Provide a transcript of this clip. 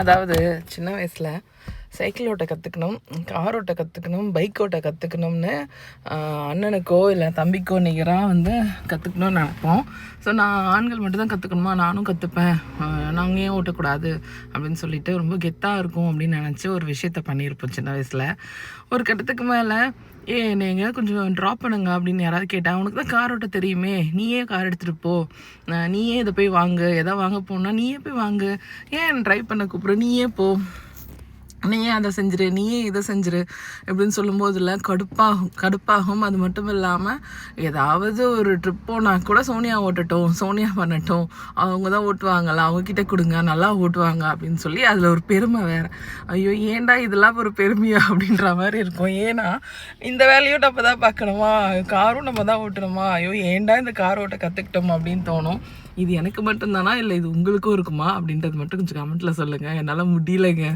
அதாவது சின்ன வயசில் சைக்கிள் ஓட்ட கற்றுக்கணும், கார் ஓட்ட கற்றுக்கணும், பைக் ஓட்ட கற்றுக்கணும்னு அண்ணனுக்கோ இல்லை தம்பிக்கோ நிகராக கற்றுக்கணும்னு நினைப்போம். ஸோ நான் ஆண்கள் மட்டும்தான் கற்றுக்கணுமா, நானும் கற்றுப்பேன், நாங்கள் ஏன் ஓட்டக்கூடாது அப்படின்னு சொல்லிட்டு ரொம்ப கெத்தாக இருக்கும் அப்படின்னு நினச்சி ஒரு விஷயத்த பண்ணியிருப்போம் சின்ன வயசில். ஒரு கட்டத்துக்கு மேலே நீங்கள் கொஞ்சம் ட்ராப் பண்ணுங்க அப்படின்னு யாராவது கேட்டால், உனக்கு தான் கார் ஓட்ட தெரியுமே, நீயே கார் எடுத்துகிட்டு போ, நீயே இதை போய் வாங்கு, எதாவது வாங்க போனால் நீயே போய் வாங்கு, ஏன் ட்ரைவ் பண்ண கூப்பிட்ற, நீயே போ, நீயே அதை செஞ்சிரு, நீயே இதை செஞ்சிரு எப்படின்னு சொல்லும்போதில் கடுப்பாகும். அது மட்டும் இல்லாமல் ஏதாவது ஒரு ட்ரிப் போனால் கூட சோனியா ஓட்டட்டும், சோனியா பண்ணட்டும், அவங்க தான் ஓட்டுவாங்களா, அவங்கக்கிட்ட கொடுங்க, நல்லா ஓட்டுவாங்க அப்படின்னு சொல்லி அதில் ஒரு பெருமை வேறு. ஐயோ ஏன்டா இதெல்லாம் ஒரு பெருமையா அப்படின்ற மாதிரி இருக்கும். ஏன்னா இந்த வேலையும் நம்ம தான் பார்க்கணுமா, காரும் நம்ம தான் ஓட்டணுமா, ஐயோ ஏன்டா இந்த கார் ஓட்ட கற்றுக்கிட்டோம் அப்படின்னு தோணும். இது எனக்கு மட்டும்தானா இல்லை இது உங்களுக்கும் இருக்குமா அப்படின்றது மட்டும் கொஞ்சம் கமெண்ட்டில் சொல்லுங்கள். என்னால் முடியலைங்க.